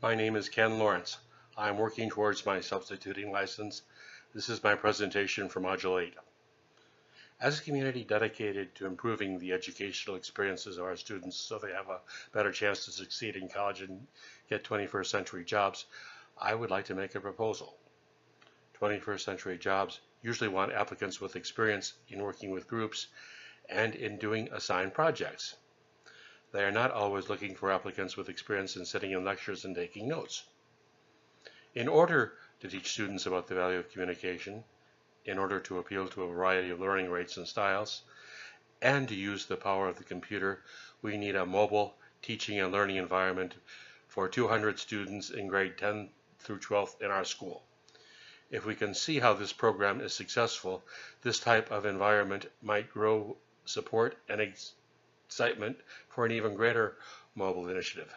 My name is Ken Lawrence. I am working towards my substituting license. This is my presentation for Module 8. As a community dedicated to improving the educational experiences of our students so they have a better chance to succeed in college and get 21st century jobs, I would like to make a proposal. 21st century jobs usually want applicants with experience in working with groups and in doing assigned projects. They are not always looking for applicants with experience in sitting in lectures and taking notes. In order to teach students about the value of communication, in order to appeal to a variety of learning rates and styles, and to use the power of the computer, we need a mobile teaching and learning environment for 200 students in grade 10 through 12 in our school. If we can see how this program is successful, this type of environment might grow support and excitement for an even greater mobile initiative.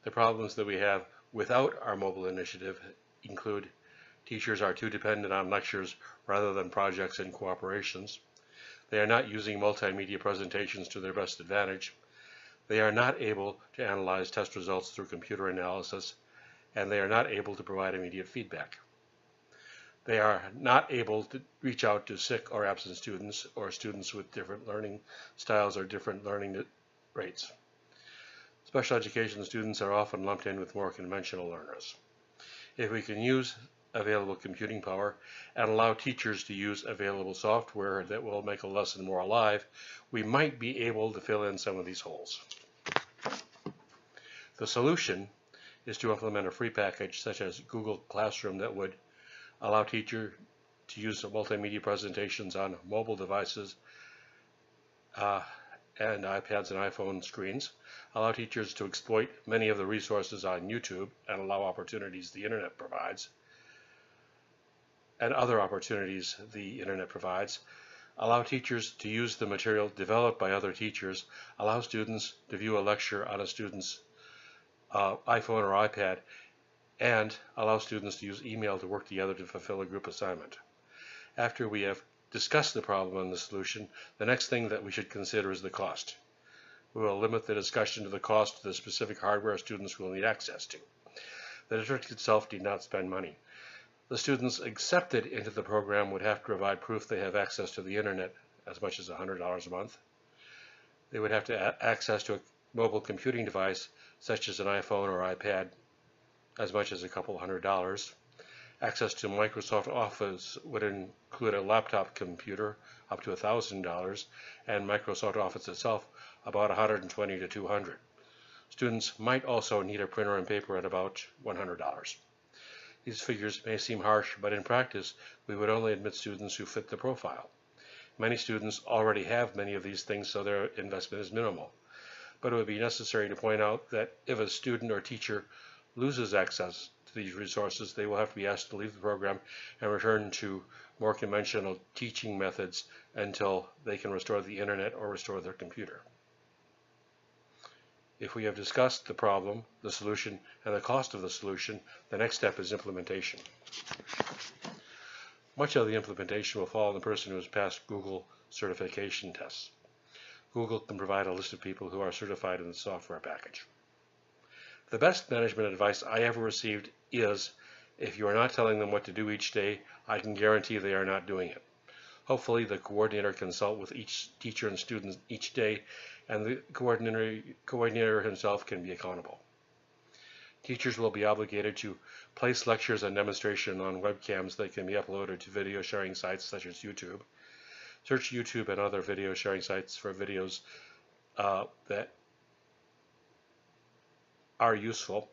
The problems that we have without our mobile initiative include teachers are too dependent on lectures rather than projects and cooperations. They are not using multimedia presentations to their best advantage. They are not able to analyze test results through computer analysis, and they are not able to provide immediate feedback. They are not able to reach out to sick or absent students or students with different learning styles or different learning rates. Special education students are often lumped in with more conventional learners. If we can use available computing power and allow teachers to use available software that will make a lesson more alive, we might be able to fill in some of these holes. The solution is to implement a free package such as Google Classroom that would allow teachers to use multimedia presentations on mobile devices and iPads and iPhone screens, allow teachers to exploit many of the resources on YouTube and allow opportunities the internet provides, and other opportunities the internet provides, allow teachers to use the material developed by other teachers, allow students to view a lecture on a student's iPhone or iPad, and allow students to use email to work together to fulfill a group assignment. After we have discussed the problem and the solution, the next thing that we should consider is the cost. We will limit the discussion to the cost of the specific hardware students will need access to. The district itself need not spend money. The students accepted into the program would have to provide proof they have access to the internet, as much as $100 a month. They would have to have access to a mobile computing device, such as an iPhone or iPad, as much as a couple $100. Access to Microsoft Office would include a laptop computer up to $1,000, and Microsoft Office itself about $120 to $200. Students might also need a printer and paper at about $100. These figures may seem harsh, but in practice, we would only admit students who fit the profile. Many students already have many of these things, so their investment is minimal. But it would be necessary to point out that if a student or teacher loses access to these resources, they will have to be asked to leave the program and return to more conventional teaching methods until they can restore the internet or restore their computer. If we have discussed the problem, the solution, and the cost of the solution, the next step is implementation. Much of the implementation will fall on the person who has passed Google certification tests. Google can provide a list of people who are certified in the software package. The best management advice I ever received is, if you are not telling them what to do each day, I can guarantee they are not doing it. Hopefully the coordinator can consult with each teacher and student each day, and the coordinator himself can be accountable. Teachers will be obligated to place lectures and demonstration on webcams that can be uploaded to video sharing sites such as YouTube. Search YouTube and other video sharing sites for videos that are useful.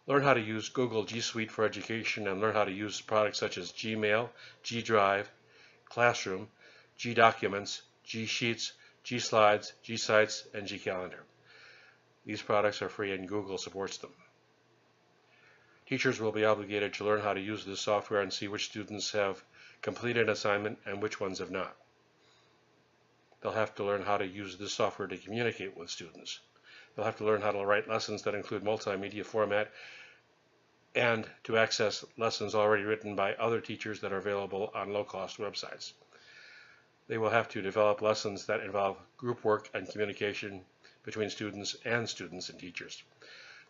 Learn how to use Google G Suite for education and learn how to use products such as Gmail, G Drive, Classroom, G Documents, G Sheets, G Slides, G Sites, and G Calendar. These products are free and Google supports them. Teachers will be obligated to learn how to use this software and see which students have completed an assignment and which ones have not. They'll have to learn how to use this software to communicate with students. They'll have to learn how to write lessons that include multimedia format and to access lessons already written by other teachers that are available on low-cost websites. They will have to develop lessons that involve group work and communication between students and teachers.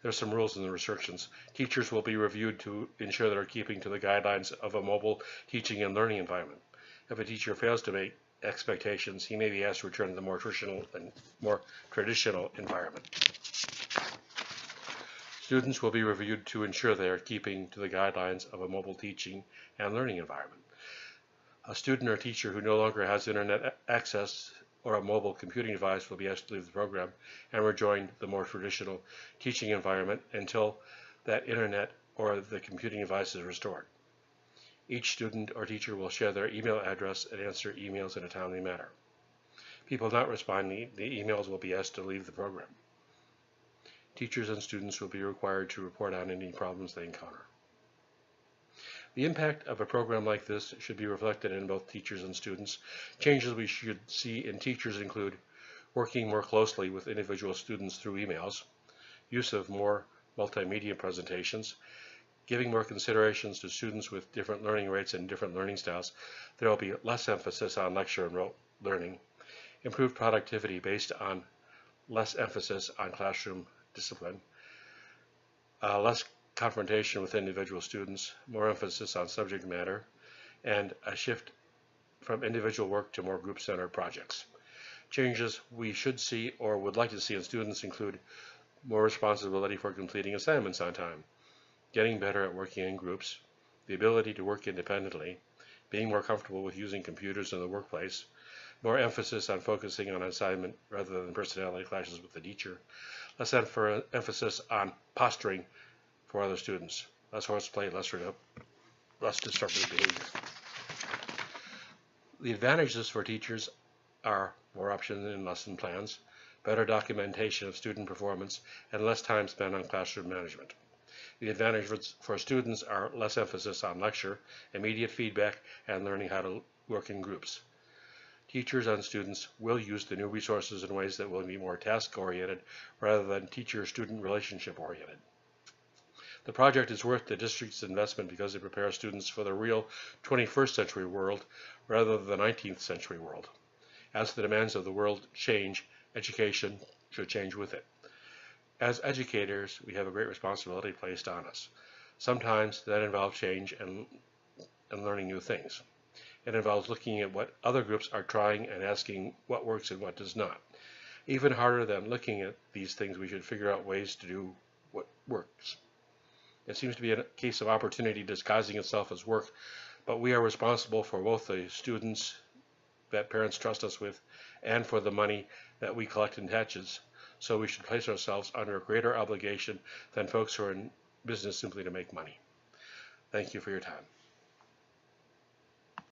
There are some rules and restrictions. Teachers will be reviewed to ensure they're keeping to the guidelines of a mobile teaching and learning environment. If a teacher fails to meet expectations, he may be asked to return to the more traditional environment. Students will be reviewed to ensure they are keeping to the guidelines of a mobile teaching and learning environment. A student or teacher who no longer has internet access or a mobile computing device will be asked to leave the program and rejoin the more traditional teaching environment until that internet or the computing device is restored. Each student or teacher will share their email address and answer emails in a timely manner. People not responding to the emails will be asked to leave the program. Teachers and students will be required to report on any problems they encounter. The impact of a program like this should be reflected in both teachers and students. Changes we should see in teachers include working more closely with individual students through emails, use of more multimedia presentations, giving more considerations to students with different learning rates and different learning styles. There will be less emphasis on lecture and rote learning, improved productivity based on less emphasis on classroom discipline, less confrontation with individual students, more emphasis on subject matter, and a shift from individual work to more group-centered projects. Changes we should see or would like to see in students include more responsibility for completing assignments on time, getting better at working in groups, the ability to work independently, being more comfortable with using computers in the workplace, more emphasis on focusing on assignment rather than personality clashes with the teacher, less emphasis on posturing for other students, less horseplay, less disruptive behavior. The advantages for teachers are more options in lesson plans, better documentation of student performance, and less time spent on classroom management. The advantages for students are less emphasis on lecture, immediate feedback, and learning how to work in groups. Teachers and students will use the new resources in ways that will be more task-oriented rather than teacher-student relationship-oriented. The project is worth the district's investment because it prepares students for the real 21st century world rather than the 19th century world. As the demands of the world change, education should change with it. As educators, we have a great responsibility placed on us. Sometimes that involves change and learning new things. It involves looking at what other groups are trying and asking what works and what does not. Even harder than looking at these things, we should figure out ways to do what works. It seems to be a case of opportunity disguising itself as work, but we are responsible for both the students that parents trust us with and for the money that we collect in taxes. So we should place ourselves under a greater obligation than folks who are in business simply to make money. Thank you for your time.